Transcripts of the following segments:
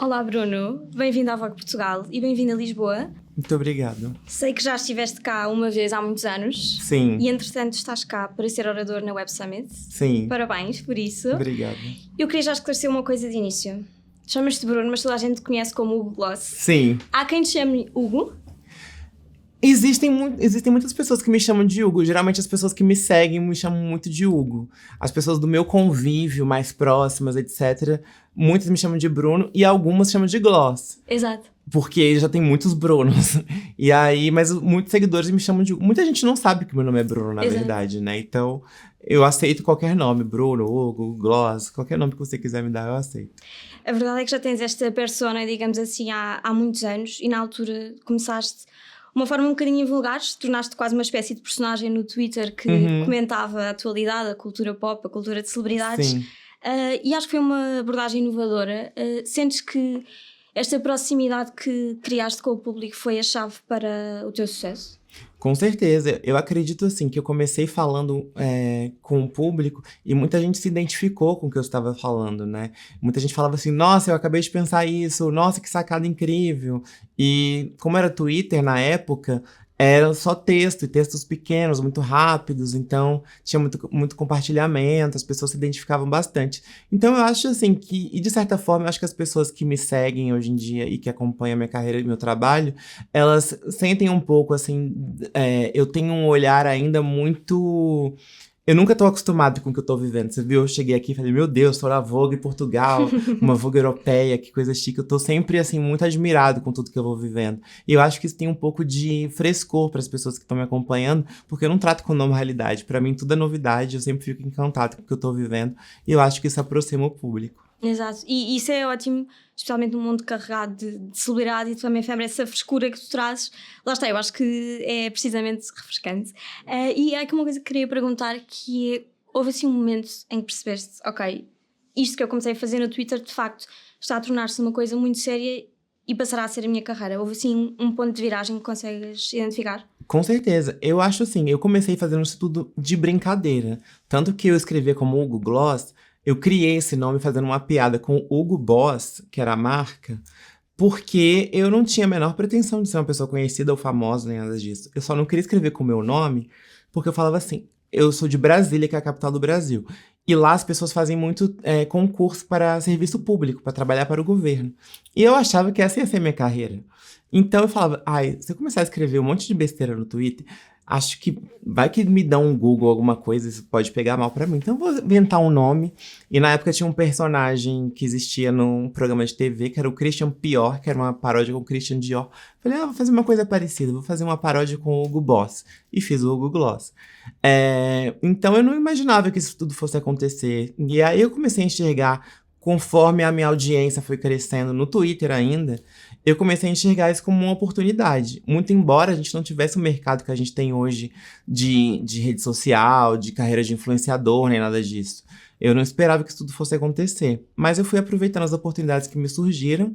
Olá Bruno, bem-vindo à Vogue Portugal e bem-vindo a Lisboa. Muito obrigado. Sei que já estiveste cá uma vez há muitos anos. Sim. E entretanto estás cá para ser orador na Web Summit. Sim. Parabéns por isso. Obrigado. Eu queria já esclarecer uma coisa de início. Chamas-te Bruno, mas toda a gente te conhece como Hugo Gloss. Sim. Há quem te chame Hugo? Existem muitas pessoas que me chamam de Hugo. Geralmente as pessoas que me seguem me chamam muito de Hugo. As pessoas do meu convívio, mais próximas, etc. Muitas me chamam de Bruno e algumas chamam de Gloss. Exato. Porque já tem muitos Brunos. E aí, mas muitos seguidores me chamam de Hugo. Muita gente não sabe que meu nome é Bruno, na verdade, né? Então, eu aceito qualquer nome. Bruno, Hugo, Gloss, qualquer nome que você quiser me dar, eu aceito. A verdade é que já tens esta persona, digamos assim, há muitos anos. E na altura começaste uma forma um bocadinho invulgar, tornaste quase uma espécie de personagem no Twitter que comentava a atualidade, a cultura pop, a cultura de celebridades. Sim. E acho que foi uma abordagem inovadora. Sentes que esta proximidade que criaste com o público foi a chave para o teu sucesso? Com certeza. Eu acredito, assim, que eu comecei falando com o público e muita gente se identificou com o que eu estava falando, né? Muita gente falava assim, nossa, eu acabei de pensar isso, nossa, que sacada incrível. E como era Twitter na época, era só texto, e textos pequenos, muito rápidos, então tinha muito compartilhamento, as pessoas se identificavam bastante. Então eu acho assim que, e de certa forma, eu acho que as pessoas que me seguem hoje em dia e que acompanham a minha carreira e meu trabalho, elas sentem um pouco assim, eu tenho um olhar ainda muito... Eu nunca tô acostumado com o que eu tô vivendo, você viu? Eu cheguei aqui e falei, meu Deus, tô na Vogue Portugal, uma Vogue europeia, que coisa chique. Eu tô sempre, assim, muito admirado com tudo que eu vou vivendo. E eu acho que isso tem um pouco de frescor para as pessoas que estão me acompanhando, porque eu não trato com normalidade. Para mim, tudo é novidade, eu sempre fico encantado com o que eu tô vivendo. E eu acho que isso aproxima o público. Exato, e isso é ótimo, especialmente num mundo carregado de celebridade e também febre, essa frescura que tu trazes. Lá está, eu acho que é precisamente refrescante. E há aqui uma coisa que queria perguntar, que é, houve assim um momento em que percebeste, ok, isto que eu comecei a fazer no Twitter de facto está a tornar-se uma coisa muito séria e passará a ser a minha carreira. Houve assim um ponto de viragem que consegues identificar? Com certeza. Eu acho assim, eu comecei fazendo isso tudo de brincadeira. Tanto que eu escrevia como Hugo Gloss, eu criei esse nome fazendo uma piada com Hugo Boss, que era a marca, porque eu não tinha a menor pretensão de ser uma pessoa conhecida ou famosa, nem nada disso. Eu só não queria escrever com o meu nome, porque eu falava assim, eu sou de Brasília, que é a capital do Brasil. E lá as pessoas fazem muito concurso para serviço público, para trabalhar para o governo. E eu achava que essa ia ser a minha carreira. Então eu falava, ai, se eu começar a escrever um monte de besteira no Twitter, acho que vai que me dá um Google alguma coisa, isso pode pegar mal pra mim. Então eu vou inventar um nome. E na época tinha um personagem que existia num programa de TV, que era o Christian Pior, que era uma paródia com o Christian Dior. Falei, vou fazer uma coisa parecida, vou fazer uma paródia com o Hugo Boss. E fiz o Hugo Gloss. Então eu não imaginava que isso tudo fosse acontecer. E aí eu comecei a enxergar, conforme a minha audiência foi crescendo no Twitter ainda, eu comecei a enxergar isso como uma oportunidade. Muito embora a gente não tivesse o mercado que a gente tem hoje de rede social, de carreira de influenciador, nem nada disso. Eu não esperava que isso tudo fosse acontecer. Mas eu fui aproveitando as oportunidades que me surgiram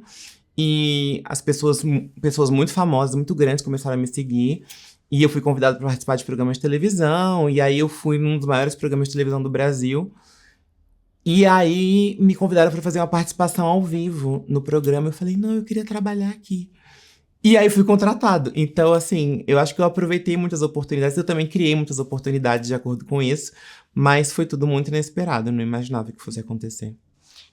e as pessoas muito famosas, muito grandes começaram a me seguir. E eu fui convidado para participar de programas de televisão. E aí eu fui num dos maiores programas de televisão do Brasil. E aí me convidaram para fazer uma participação ao vivo no programa. Eu falei, não, eu queria trabalhar aqui. E aí fui contratado. Então, assim, eu acho que eu aproveitei muitas oportunidades. Eu também criei muitas oportunidades de acordo com isso. Mas foi tudo muito inesperado. Eu não imaginava que fosse acontecer.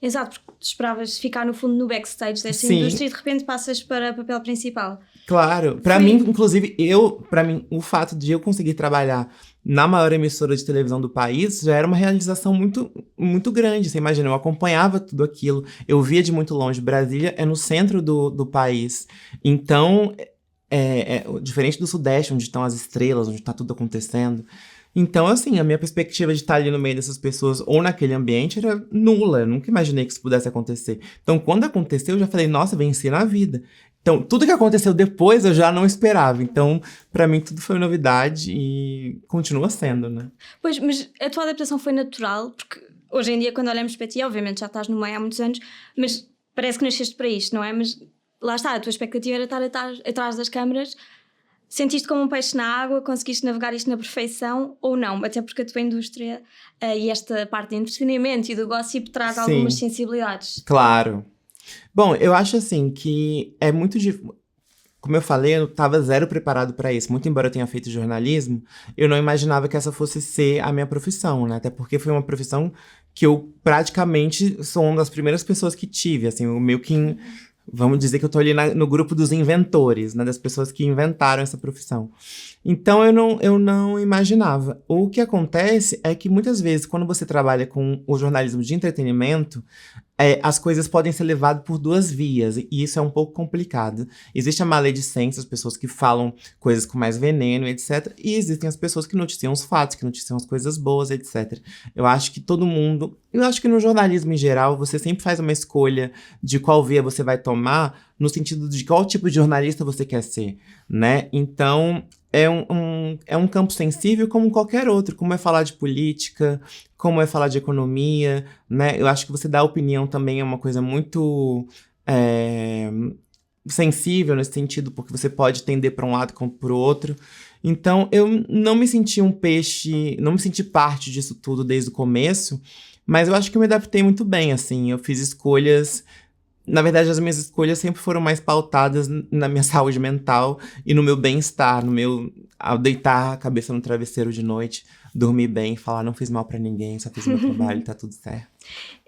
Exato, porque tu esperavas ficar no fundo no backstage desta Sim. indústria e de repente passas para papel principal. Claro. Pra mim, inclusive, o fato de eu conseguir trabalhar na maior emissora de televisão do país já era uma realização muito, muito grande. Você imagina, eu acompanhava tudo aquilo, eu via de muito longe. Brasília é no centro do país. Então, diferente do Sudeste, onde estão as estrelas, onde está tudo acontecendo. Então, assim, a minha perspectiva de estar ali no meio dessas pessoas ou naquele ambiente era nula. Eu nunca imaginei que isso pudesse acontecer. Então, quando aconteceu, eu já falei, nossa, venci na vida. Então, tudo que aconteceu depois eu já não esperava. Então, pra mim, tudo foi novidade e continua sendo, né? Pois, mas a tua adaptação foi natural, porque hoje em dia, quando olhamos para ti, obviamente já estás no meio há muitos anos, mas parece que nasceste para isto, não é? Mas lá está, a tua expectativa era estar atrás das câmaras. Sentiste como um peixe na água, conseguiste navegar isto na perfeição ou não? Até porque a tua indústria e esta parte de entretenimento e do gossip traz Sim. algumas sensibilidades. Claro. Bom, eu acho assim que é muito difícil. Como eu falei, eu estava zero preparado para isso. Muito embora eu tenha feito jornalismo, eu não imaginava que essa fosse ser a minha profissão, né? Até porque foi uma profissão que eu praticamente sou uma das primeiras pessoas que tive, assim, o meio que vamos dizer que eu tô ali no grupo dos inventores, né? Das pessoas que inventaram essa profissão. Então eu não imaginava. O que acontece é que muitas vezes, quando você trabalha com o jornalismo de entretenimento, as coisas podem ser levadas por duas vias, e isso é um pouco complicado. Existe a maledicência, as pessoas que falam coisas com mais veneno, etc. E existem as pessoas que noticiam os fatos, que noticiam as coisas boas, etc. Eu acho que todo mundo. Eu acho que no jornalismo em geral, você sempre faz uma escolha de qual via você vai tomar, no sentido de qual tipo de jornalista você quer ser, né? Então, é um campo sensível como qualquer outro, como é falar de política, como é falar de economia, né? Eu acho que você dar opinião também é uma coisa muito é, sensível nesse sentido, porque você pode tender para um lado como para o outro. Então, eu não me senti um peixe, não me senti parte disso tudo desde o começo, mas eu acho que eu me adaptei muito bem, assim. Eu fiz escolhas. Na verdade, as minhas escolhas sempre foram mais pautadas na minha saúde mental e no meu bem-estar, no meu. Ao deitar a cabeça no travesseiro de noite, dormir bem, falar, não fiz mal pra ninguém, só fiz o meu trabalho, tá tudo certo.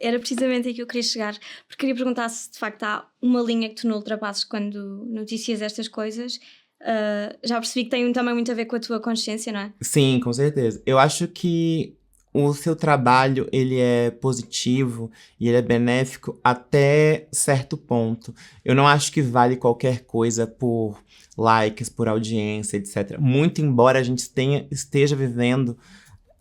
Era precisamente aí que eu queria chegar, porque queria perguntar se de facto há uma linha que tu não ultrapasses quando noticias estas coisas. Já percebi que tem também muito a ver com a tua consciência, não é? Sim, com certeza. Eu acho que o seu trabalho, ele é positivo e ele é benéfico até certo ponto. Eu não acho que vale qualquer coisa por likes, por audiência, etc. Muito embora a gente esteja vivendo.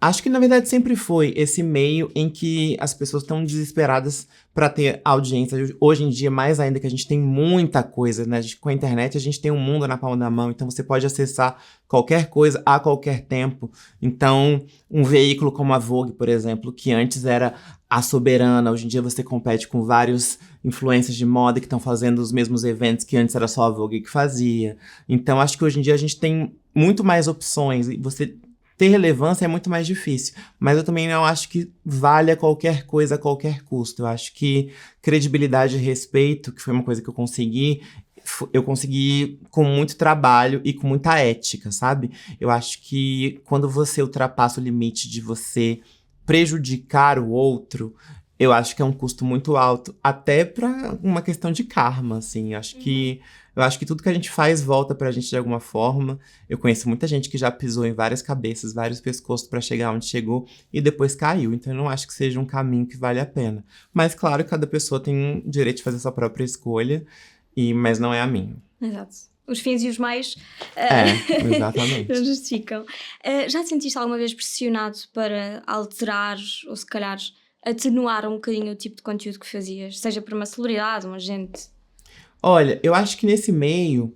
Acho que na verdade sempre foi esse meio em que as pessoas estão desesperadas para ter audiência. Hoje em dia, mais ainda que a gente tem muita coisa, né? Com a internet a gente tem um mundo na palma da mão, então você pode acessar qualquer coisa a qualquer tempo. Então, um veículo como a Vogue, por exemplo, que antes era a soberana, hoje em dia você compete com vários influencers de moda que estão fazendo os mesmos eventos que antes era só a Vogue que fazia. Então, acho que hoje em dia a gente tem muito mais opções e você ter relevância é muito mais difícil. Mas eu também não acho que valha qualquer coisa a qualquer custo. Eu acho que credibilidade e respeito, que foi uma coisa que eu consegui com muito trabalho e com muita ética, sabe? Eu acho que quando você ultrapassa o limite de você prejudicar o outro, eu acho que é um custo muito alto, até pra uma questão de karma, assim. Eu acho que tudo que a gente faz volta pra gente de alguma forma. Eu conheço muita gente que já pisou em várias cabeças, vários pescoços pra chegar onde chegou e depois caiu. Então eu não acho que seja um caminho que vale a pena. Mas claro, cada pessoa tem o direito de fazer sua própria escolha, mas não é a minha. Exato. Os fins e os meios Exatamente. não justificam. Já te sentiste alguma vez pressionado para alterar ou se calhar atenuar um bocadinho o tipo de conteúdo que fazias? Seja por uma celebridade, um agente? Olha, eu acho que nesse meio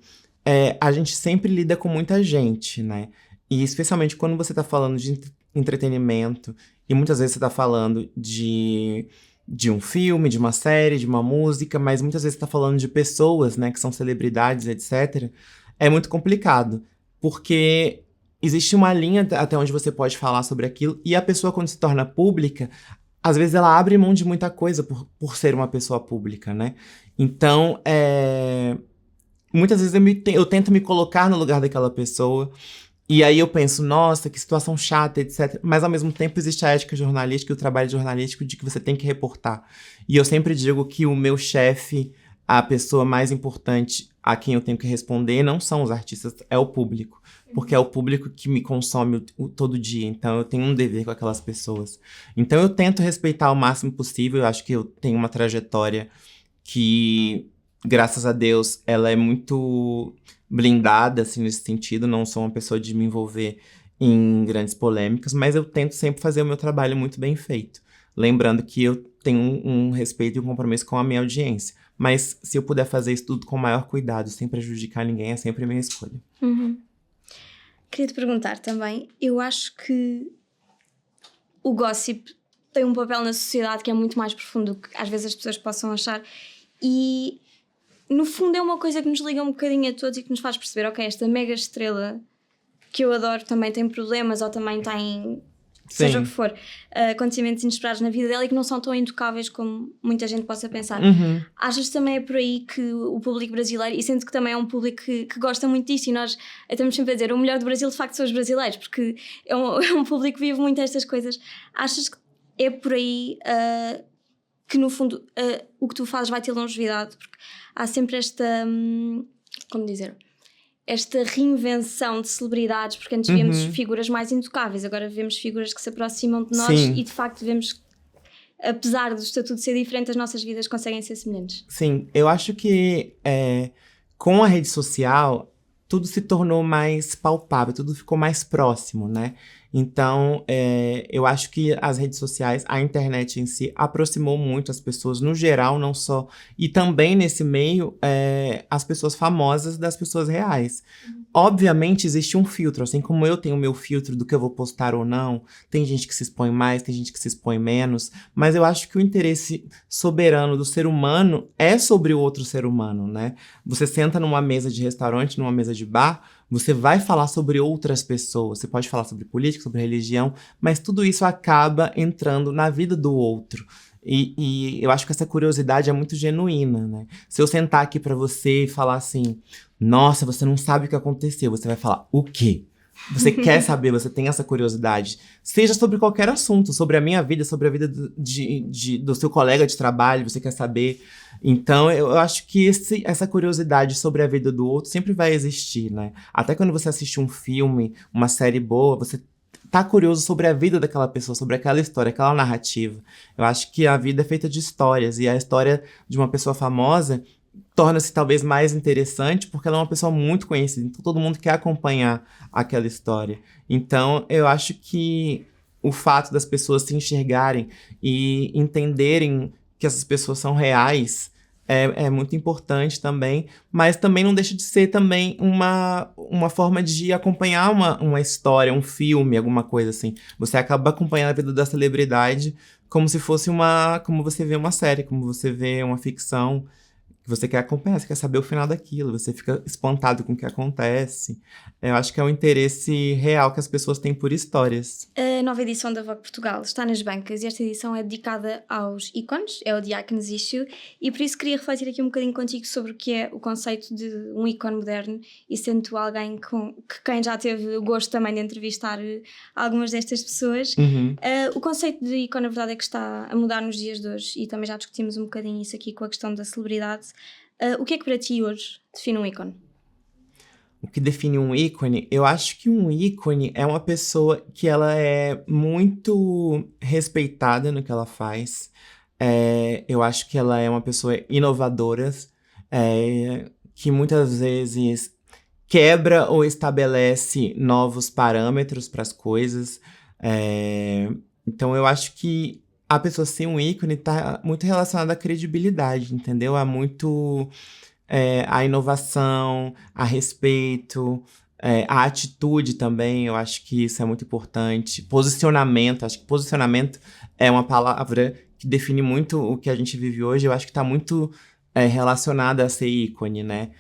a gente sempre lida com muita gente, né? E especialmente quando você tá falando de entretenimento, e muitas vezes você tá falando de um filme, de uma série, de uma música, mas muitas vezes você tá falando de pessoas, né, que são celebridades, etc. É muito complicado, porque existe uma linha até onde você pode falar sobre aquilo, e a pessoa, quando se torna pública, às vezes ela abre mão de muita coisa por ser uma pessoa pública, né? Então, muitas vezes eu tento me colocar no lugar daquela pessoa. E aí eu penso, nossa, que situação chata, etc. Mas ao mesmo tempo existe a ética jornalística e o trabalho jornalístico de que você tem que reportar. E eu sempre digo que o meu chefe, a pessoa mais importante a quem eu tenho que responder, não são os artistas, é o público. Porque é o público que me consome todo dia. Então eu tenho um dever com aquelas pessoas. Então eu tento respeitar o máximo possível. Eu acho que eu tenho uma trajetória que, graças a Deus, ela é muito blindada, assim, nesse sentido. Não sou uma pessoa de me envolver em grandes polêmicas, mas eu tento sempre fazer o meu trabalho muito bem feito. Lembrando que eu tenho um respeito e um compromisso com a minha audiência. Mas se eu puder fazer isso tudo com o maior cuidado, sem prejudicar ninguém, é sempre a minha escolha. Uhum. Queria te perguntar também, eu acho que o gossip tem um papel na sociedade que é muito mais profundo do que às vezes as pessoas possam achar, e no fundo é uma coisa que nos liga um bocadinho a todos e que nos faz perceber, ok, esta mega estrela que eu adoro também tem problemas ou também tem seja o Sim. que for, acontecimentos inesperados na vida dela e que não são tão intocáveis como muita gente possa pensar. Achas que também é por aí que o público brasileiro, e sendo que também é um público que gosta muito disto, e nós estamos sempre a dizer o melhor do Brasil de facto são os brasileiros, porque é um público que vive muito estas coisas. Achas que é por aí que no fundo o que tu fazes vai ter longevidade? Porque há sempre esta, como dizer, esta reinvenção de celebridades, porque antes víamos figuras mais intocáveis, agora vemos figuras que se aproximam de nós. Sim. E de facto vemos, apesar do estatuto ser diferente, as nossas vidas conseguem ser semelhantes. Sim, eu acho que com a rede social, tudo se tornou mais palpável, tudo ficou mais próximo, né? Então, eu acho que as redes sociais, a internet em si, aproximou muito as pessoas, no geral, não só. E também, nesse meio, as pessoas famosas das pessoas reais. Obviamente, existe um filtro, assim como eu tenho o meu filtro do que eu vou postar ou não. Tem gente que se expõe mais, tem gente que se expõe menos. Mas eu acho que o interesse soberano do ser humano é sobre o outro ser humano, né? Você senta numa mesa de restaurante, numa mesa de bar, você vai falar sobre outras pessoas. Você pode falar sobre política, sobre religião, mas tudo isso acaba entrando na vida do outro. E eu acho que essa curiosidade é muito genuína, né? Se eu sentar aqui pra você e falar assim, nossa, você não sabe o que aconteceu, você vai falar, o quê? Você quer saber, você tem essa curiosidade. Seja sobre qualquer assunto, sobre a minha vida, sobre a vida do seu colega de trabalho, você quer saber. Então, eu acho que essa curiosidade sobre a vida do outro sempre vai existir, né? Até quando você assiste um filme, uma série boa, você tá curioso sobre a vida daquela pessoa, sobre aquela história, aquela narrativa. Eu acho que a vida é feita de histórias, e a história de uma pessoa famosa torna-se talvez mais interessante porque ela é uma pessoa muito conhecida, então todo mundo quer acompanhar aquela história. Então, eu acho que o fato das pessoas se enxergarem e entenderem que essas pessoas são reais é muito importante também, mas também não deixa de ser também uma forma de acompanhar uma história, um filme, alguma coisa assim. Você acaba acompanhando a vida da celebridade como se fosse como você vê uma série, como você vê uma ficção, que você quer acompanhar, você quer saber o final daquilo, você fica espantado com o que acontece. Eu acho que é um interesse real que as pessoas têm por histórias. A nova edição da Vogue Portugal está nas bancas e esta edição é dedicada aos ícones, é o The Icons Issue, e por isso queria refletir aqui um bocadinho contigo sobre o que é o conceito de um ícone moderno, e sendo tu alguém quem já teve o gosto também de entrevistar algumas destas pessoas. O conceito de ícone, na verdade, é que está a mudar nos dias de hoje, e também já discutimos um bocadinho isso aqui com a questão da celebridade. O que é que para ti hoje define um ícone? O que define um ícone? Eu acho que um ícone é uma pessoa que ela é muito respeitada no que ela faz. Eu acho que ela é uma pessoa inovadora, que muitas vezes quebra ou estabelece novos parâmetros para as coisas. Então eu acho que a pessoa ser um ícone está muito relacionada à credibilidade, entendeu? A muito a inovação, a respeito, a atitude também, eu acho que isso é muito importante. Posicionamento, acho que posicionamento é uma palavra que define muito o que a gente vive hoje. Eu acho que está muito relacionada a ser ícone, né?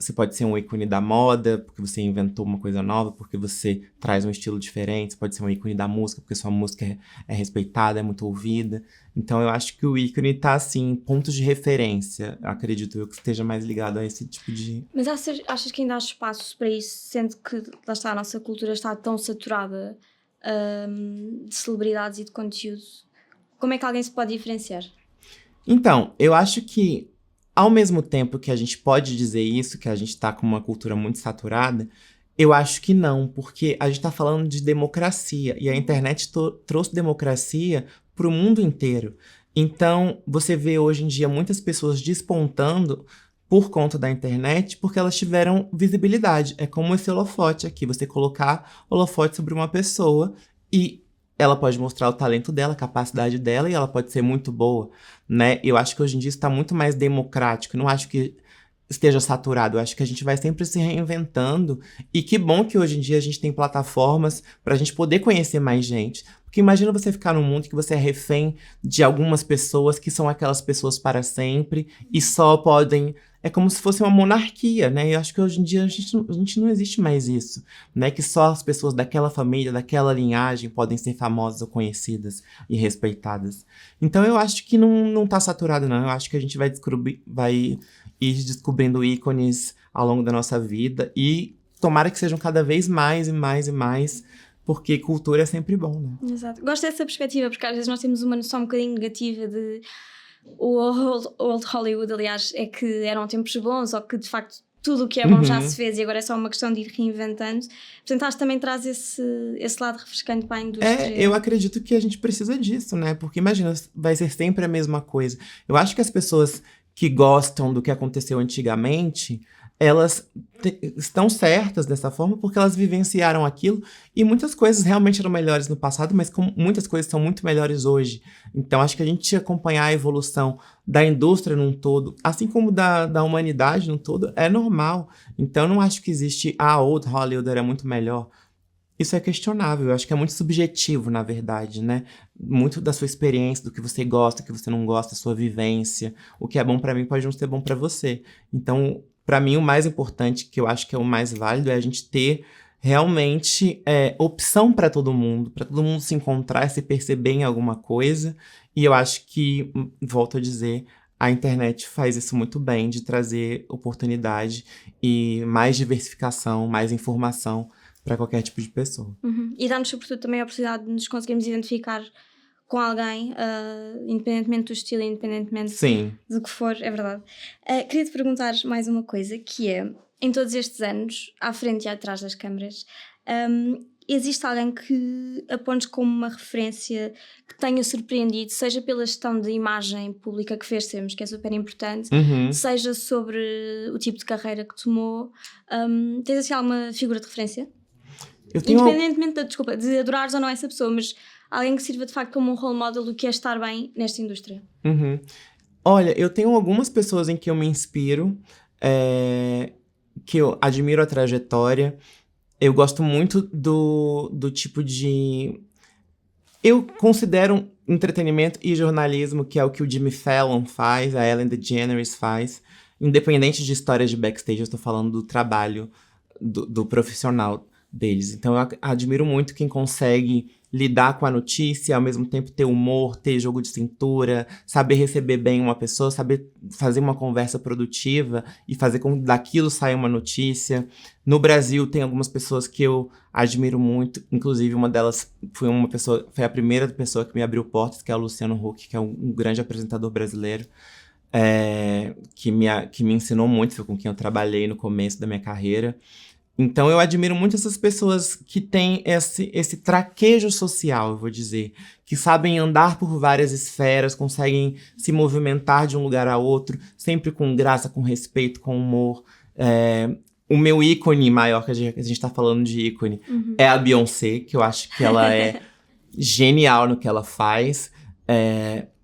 Você pode ser um ícone da moda, porque você inventou uma coisa nova, porque você traz um estilo diferente. Você pode ser um ícone da música, porque sua música é respeitada, é muito ouvida. Então eu acho que o ícone tá, assim, em pontos de referência. Acredito eu que esteja mais ligado a esse tipo de... Mas achas que ainda há espaço para isso, sendo que lá está, a nossa cultura está tão saturada de celebridades e de conteúdo? Como é que alguém se pode diferenciar? Então, eu acho que ao mesmo tempo que a gente pode dizer isso, que a gente tá com uma cultura muito saturada, eu acho que não, porque a gente tá falando de democracia, e a internet trouxe democracia pro mundo inteiro. Então, você vê hoje em dia muitas pessoas despontando por conta da internet, porque elas tiveram visibilidade. É como esse holofote aqui, você colocar holofote sobre uma pessoa e ela pode mostrar o talento dela, a capacidade dela, e ela pode ser muito boa, né? Eu acho que hoje em dia está muito mais democrático. Não acho que esteja saturado. Eu acho que a gente vai sempre se reinventando. E que bom que hoje em dia a gente tem plataformas para a gente poder conhecer mais gente. Porque imagina você ficar num mundo que você é refém de algumas pessoas que são aquelas pessoas para sempre e só podem é como se fosse uma monarquia, né? Eu acho que hoje em dia a gente não existe mais isso, né? Que só as pessoas daquela família, daquela linhagem podem ser famosas ou conhecidas e respeitadas. Então eu acho que não tá saturado, não. Eu acho que a gente vai ir descobrindo ícones ao longo da nossa vida e tomara que sejam cada vez mais e mais e mais, porque cultura é sempre bom, né? Exato. Gosto dessa perspectiva, porque às vezes nós temos uma noção um bocadinho negativa de o old Hollywood, aliás, é que eram tempos bons, ou que de facto tudo o que é bom já se fez e agora é só uma questão de ir reinventando. Portanto, acho que também traz esse lado refrescante para a indústria. Eu acredito que a gente precisa disso, né? Porque imagina, vai ser sempre a mesma coisa. Eu acho que as pessoas que gostam do que aconteceu antigamente, elas estão certas dessa forma porque elas vivenciaram aquilo e muitas coisas realmente eram melhores no passado, mas como muitas coisas são muito melhores hoje. Então acho que a gente acompanhar a evolução da indústria num todo, assim como da humanidade num todo, é normal. Então eu não acho que existe, old Hollywood era muito melhor. Isso é questionável, eu acho que é muito subjetivo, na verdade, né? Muito da sua experiência, do que você gosta, do que você não gosta, da sua vivência. O que é bom pra mim pode não ser bom pra você. Então, pra mim, o mais importante, que eu acho que é o mais válido, é a gente ter realmente opção pra todo mundo se encontrar, se perceber em alguma coisa. E eu acho que, volto a dizer, a internet faz isso muito bem, de trazer oportunidade e mais diversificação, mais informação para qualquer tipo de pessoa. E dá-nos, sobretudo, também a oportunidade de nos conseguirmos identificar com alguém, independentemente do estilo, independentemente Sim. do que for, é verdade. Queria-te perguntar mais uma coisa, que é, em todos estes anos, à frente e atrás das câmaras, existe alguém que apontes como uma referência que tenha surpreendido, seja pela gestão de imagem pública que fez, sabemos que é super importante, seja sobre o tipo de carreira que tomou. Tens assim alguma figura de referência? Independentemente de adorares ou não essa pessoa, mas alguém que sirva de facto como um role model do que é estar bem nesta indústria. Olha, eu tenho algumas pessoas em que eu me inspiro, que eu admiro a trajetória. Eu gosto muito do tipo de... Eu considero entretenimento e jornalismo, que é o que o Jimmy Fallon faz, a Ellen DeGeneres faz. Independente de histórias de backstage, eu estou falando do trabalho do profissional deles. Então eu admiro muito quem consegue lidar com a notícia, ao mesmo tempo ter humor, ter jogo de cintura, saber receber bem uma pessoa, saber fazer uma conversa produtiva e fazer com que daquilo saia uma notícia. No Brasil tem algumas pessoas que eu admiro muito, inclusive uma delas foi a primeira pessoa que me abriu portas, que é o Luciano Huck, que é um grande apresentador brasileiro. Que me ensinou muito, foi com quem eu trabalhei no começo da minha carreira. Então eu admiro muito essas pessoas que têm esse traquejo social, eu vou dizer, que sabem andar por várias esferas, conseguem se movimentar de um lugar a outro, sempre com graça, com respeito, com humor. O meu ícone maior, que a gente tá falando de ícone, é a Beyoncé, que eu acho que ela é genial no que ela faz.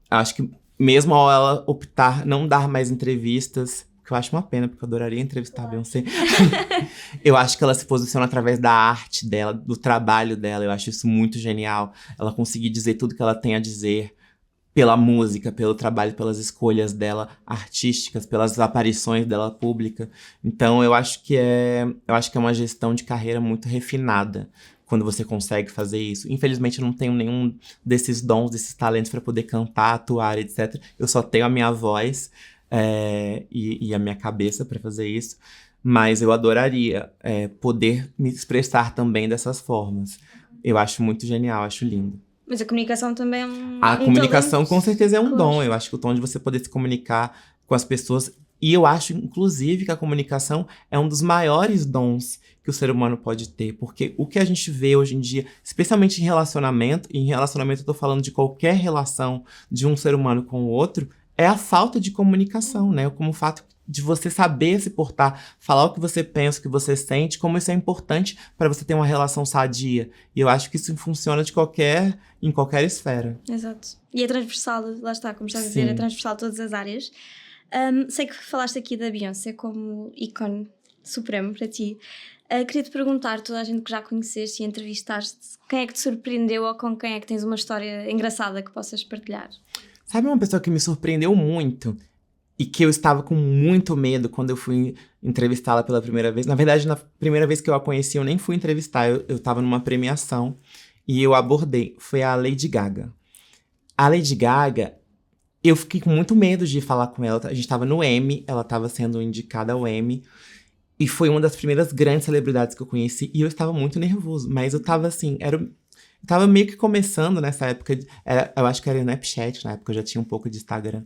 Acho que mesmo ao ela optar não dar mais entrevistas, que eu acho uma pena, porque eu adoraria entrevistar a Beyoncé. Eu acho que ela se posiciona através da arte dela, do trabalho dela. Eu acho isso muito genial. Ela conseguir dizer tudo que ela tem a dizer pela música, pelo trabalho, pelas escolhas dela artísticas, pelas aparições dela pública. Então eu acho que é uma gestão de carreira muito refinada quando você consegue fazer isso. Infelizmente eu não tenho nenhum desses dons, desses talentos para poder cantar, atuar, etc. Eu só tenho a minha voz e a minha cabeça para fazer isso. Mas eu adoraria poder me expressar também dessas formas. Eu acho muito genial, acho lindo. Mas a comunicação também é A comunicação talento. com certeza é um Claro. dom. Eu acho que o tom de você poder se comunicar com as pessoas. E eu acho, inclusive, que a comunicação é um dos maiores dons que o ser humano pode ter. Porque o que a gente vê hoje em dia, especialmente em relacionamento, e em relacionamento eu tô falando de qualquer relação de um ser humano com o outro, é a falta de comunicação, né? Como o fato de você saber se portar, falar o que você pensa, o que você sente, como isso é importante para você ter uma relação sadia. E eu acho que isso funciona em qualquer esfera. Exato. E é transversal, lá está, como estás a dizer, é transversal a todas as áreas. Sei que falaste aqui da Beyoncé como ícone supremo para ti. Queria-te perguntar, toda a gente que já conheceste e entrevistaste, quem é que te surpreendeu ou com quem é que tens uma história engraçada que possas partilhar? Sabe uma pessoa que me surpreendeu muito? e que eu estava com muito medo quando eu fui entrevistá-la pela primeira vez. Na verdade, na primeira vez que eu a conheci, eu nem fui entrevistar, eu tava numa premiação e eu abordei. Foi a Lady Gaga. A Lady Gaga, eu fiquei com muito medo de falar com ela. A gente tava no Emmy, ela tava sendo indicada ao Emmy. E foi uma das primeiras grandes celebridades que eu conheci. E eu estava muito nervoso. Mas eu tava assim, eu tava meio que começando nessa época. Eu acho que era Snapchat, na época eu já tinha um pouco de Instagram.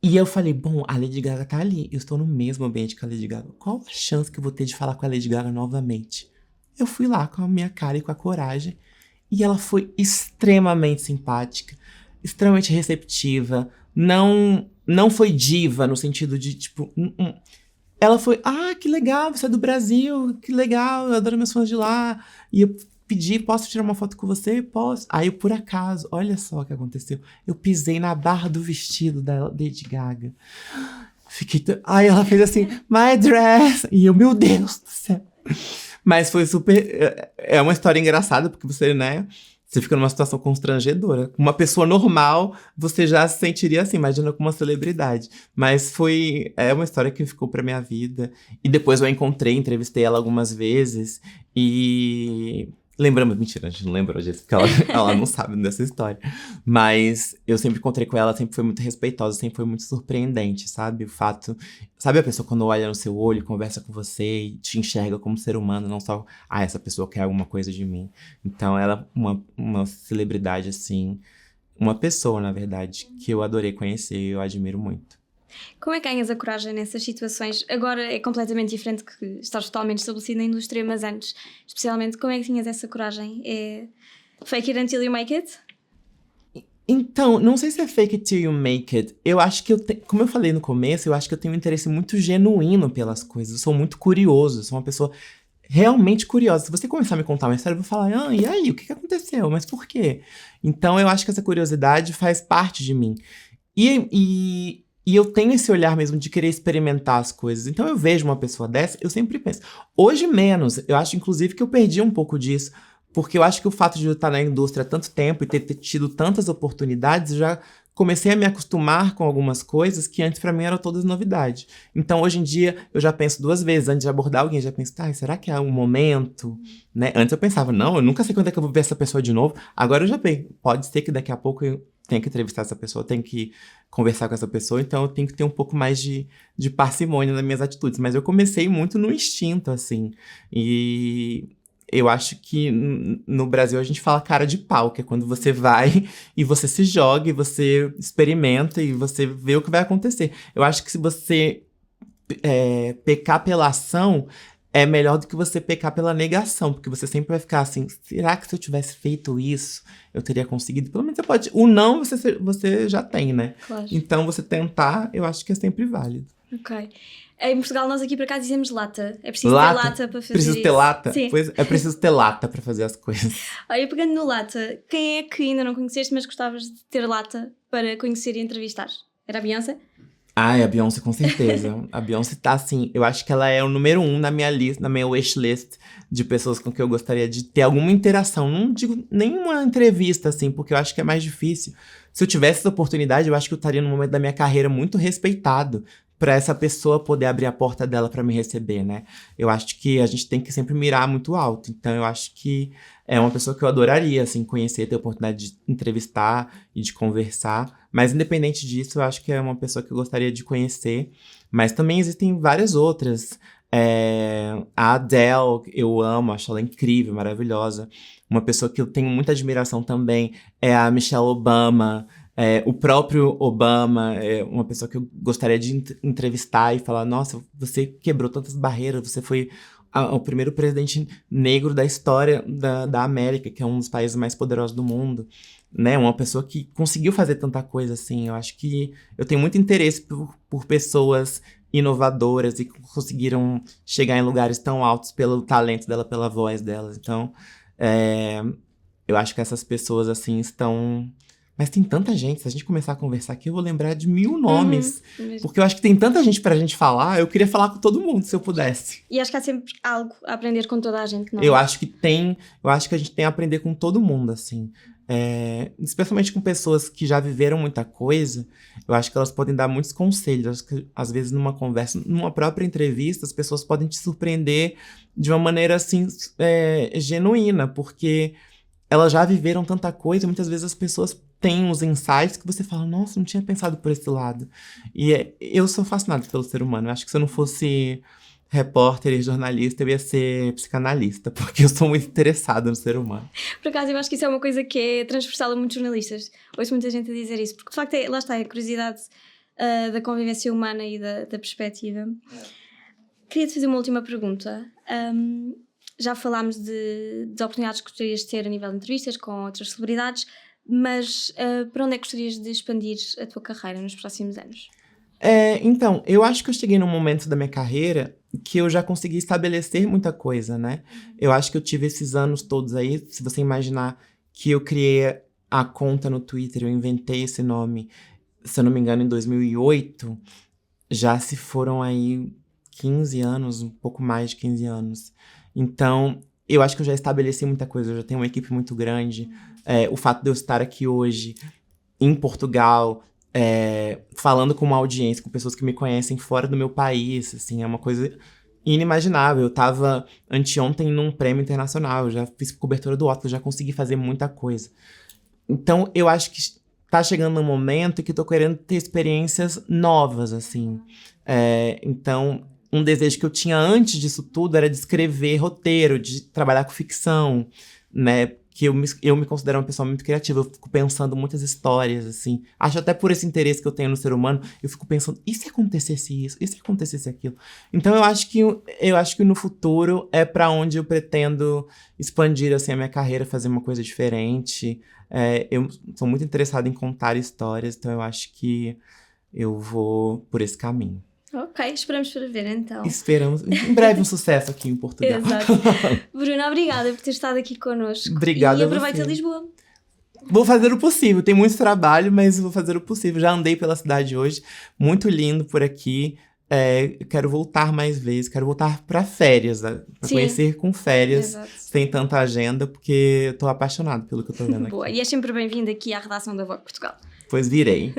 E eu falei, bom, a Lady Gaga tá ali. Eu estou no mesmo ambiente que a Lady Gaga. Qual a chance que eu vou ter de falar com a Lady Gaga novamente? Eu fui lá com a minha cara e com a coragem. E ela foi extremamente simpática, extremamente receptiva. Não foi diva no sentido de, tipo... Ela foi, que legal, você é do Brasil, que legal, eu adoro meus fãs de lá. E eu pedi, posso tirar uma foto com você? Posso. Aí, por acaso, olha só o que aconteceu. Eu pisei na barra do vestido da Lady Gaga. Aí ela fez assim, my dress. E eu, meu Deus do céu. Mas foi super... É uma história engraçada, porque você, né... Você fica numa situação constrangedora. Uma pessoa normal, você já se sentiria assim, imagina com uma celebridade. Mas é uma história que ficou pra minha vida. E depois eu a encontrei, entrevistei ela algumas vezes. E... Lembramos, mentira, a gente não lembrou disso, porque ela não sabe dessa história. Mas eu sempre encontrei com ela, sempre foi muito respeitosa, sempre foi muito surpreendente, sabe? O fato... Sabe a pessoa quando olha no seu olho, conversa com você e te enxerga como ser humano, não só... essa pessoa quer alguma coisa de mim. Então ela é uma celebridade, assim... Uma pessoa, na verdade, que eu adorei conhecer e eu admiro muito. Como é que ganhas a coragem nessas situações? Agora é completamente diferente, que estás totalmente estabelecido na indústria, mas antes, especialmente, como é que tinhas essa coragem? É fake it until you make it? Então, não sei se é fake it till you make it. Eu acho que como eu falei no começo, eu acho que eu tenho um interesse muito genuíno pelas coisas. Eu sou muito curioso, eu sou uma pessoa realmente curiosa. Se você começar a me contar uma história, eu vou falar, e aí, o que aconteceu? Mas por quê? Então, eu acho que essa curiosidade faz parte de mim. E eu tenho esse olhar mesmo de querer experimentar as coisas. Então eu vejo uma pessoa dessa, eu sempre penso. Hoje menos, eu acho inclusive que eu perdi um pouco disso. Porque eu acho que o fato de eu estar na indústria há tanto tempo e ter tido tantas oportunidades, eu já comecei a me acostumar com algumas coisas que antes pra mim eram todas novidade. Então hoje em dia eu já penso duas vezes antes de abordar alguém, já penso, será que é um momento? Né? Antes eu pensava, não, eu nunca sei quando é que eu vou ver essa pessoa de novo. Agora eu já penso, pode ser que daqui a pouco eu tenha que entrevistar essa pessoa, tenho que conversar com essa pessoa, então eu tenho que ter um pouco mais de parcimônia nas minhas atitudes. Mas eu comecei muito no instinto, assim. E eu acho que no Brasil a gente fala cara de pau, que é quando você vai e você se joga, e você experimenta, e você vê o que vai acontecer. Eu acho que se você pecar pela ação, é melhor do que você pecar pela negação, porque você sempre vai ficar assim, será que se eu tivesse feito isso, eu teria conseguido? Pelo menos você pode... O não, você já tem, né? Claro. Então, você tentar, eu acho que é sempre válido. Ok. Em Portugal, nós aqui para cá dizemos lata. É preciso ter lata para fazer Preciso ter isso. lata? Sim. Pois é preciso ter lata para fazer as coisas. Olha, pegando no lata, quem é que ainda não conheceste, mas gostavas de ter lata para conhecer e entrevistar? Era a Beyoncé? A Beyoncé, com certeza. A Beyoncé tá assim, eu acho que ela é o número 1 na minha lista, na minha wishlist de pessoas com quem eu gostaria de ter alguma interação. Não digo nenhuma entrevista, assim, porque eu acho que é mais difícil. Se eu tivesse essa oportunidade, eu acho que eu estaria num momento da minha carreira muito respeitado pra essa pessoa poder abrir a porta dela pra me receber, né? Eu acho que a gente tem que sempre mirar muito alto. Então, eu acho que é uma pessoa que eu adoraria, assim, conhecer, ter a oportunidade de entrevistar e de conversar. Mas, independente disso, eu acho que é uma pessoa que eu gostaria de conhecer. Mas também existem várias outras. A Adele, eu amo, acho ela incrível, maravilhosa. Uma pessoa que eu tenho muita admiração também é a Michelle Obama. O próprio Obama é uma pessoa que eu gostaria de entrevistar e falar, nossa, você quebrou tantas barreiras, você foi o primeiro presidente negro da história da América, que é um dos países mais poderosos do mundo, né? Uma pessoa que conseguiu fazer tanta coisa, assim. Eu acho que eu tenho muito interesse por pessoas inovadoras e que conseguiram chegar em lugares tão altos pelo talento dela, pela voz delas. Então, eu acho que essas pessoas, assim, estão... Mas tem tanta gente, se a gente começar a conversar aqui, eu vou lembrar de 1000 nomes. Porque eu acho que tem tanta gente pra gente falar, eu queria falar com todo mundo, se eu pudesse. E acho que há sempre algo a aprender com toda a gente, não? Eu acho que a gente tem a aprender com todo mundo, assim. especialmente com pessoas que já viveram muita coisa, eu acho que elas podem dar muitos conselhos. Acho que, às vezes, numa conversa, numa própria entrevista, as pessoas podem te surpreender de uma maneira, assim, genuína, porque elas já viveram tanta coisa, e muitas vezes as pessoas têm uns insights que você fala, nossa, não tinha pensado por esse lado. E eu sou fascinado pelo ser humano. Eu acho que se eu não fosse repórter e jornalista, eu ia ser psicanalista, porque eu sou muito interessada no ser humano. Por acaso, eu acho que isso é uma coisa que é transversal a muitos jornalistas. Ouço muita gente a dizer isso, porque de facto, lá está, a curiosidade da convivência humana e da perspectiva. Queria-te fazer uma última pergunta. Já falámos de oportunidades que gostarias de ter a nível de entrevistas com outras celebridades, mas para onde é que gostarias de expandir a tua carreira nos próximos anos? Então, eu acho que eu cheguei num momento da minha carreira que eu já consegui estabelecer muita coisa, né? Eu acho que eu tive esses anos todos aí, se você imaginar que eu criei a conta no Twitter, eu inventei esse nome, se eu não me engano, em 2008, já se foram aí 15 anos, um pouco mais de 15 anos. Então, eu acho que eu já estabeleci muita coisa, eu já tenho uma equipe muito grande. O fato de eu estar aqui hoje, em Portugal, falando com uma audiência, com pessoas que me conhecem fora do meu país, assim, é uma coisa inimaginável. Eu tava anteontem num prêmio internacional, eu já fiz cobertura do Oscar, já consegui fazer muita coisa. Então, eu acho que tá chegando um momento que tô querendo ter experiências novas, assim. Então, um desejo que eu tinha antes disso tudo era de escrever roteiro, de trabalhar com ficção, né? Que eu me considero uma pessoa muito criativa, eu fico pensando muitas histórias, assim. Acho até por esse interesse que eu tenho no ser humano, eu fico pensando, e se acontecesse isso? E se acontecesse aquilo? Então eu acho que no futuro é pra onde eu pretendo expandir, assim, a minha carreira, fazer uma coisa diferente. Eu sou muito interessado em contar histórias, então eu acho que eu vou por esse caminho. Ok, esperamos para ver então. Esperamos. Em breve um sucesso aqui em Portugal. Exato. Bruna, obrigada por ter estado aqui connosco. Obrigada e a aproveita você. Lisboa. Vou fazer o possível. Tem muito trabalho, mas vou fazer o possível. Já andei pela cidade hoje. Muito lindo por aqui. Quero voltar mais vezes. Quero voltar para férias, né? Pra conhecer com férias. Exato. Sem tanta agenda, porque eu tô apaixonado pelo que eu tô vendo aqui. Boa. E és sempre bem-vindo aqui à redação da Vogue Portugal. Pois virei.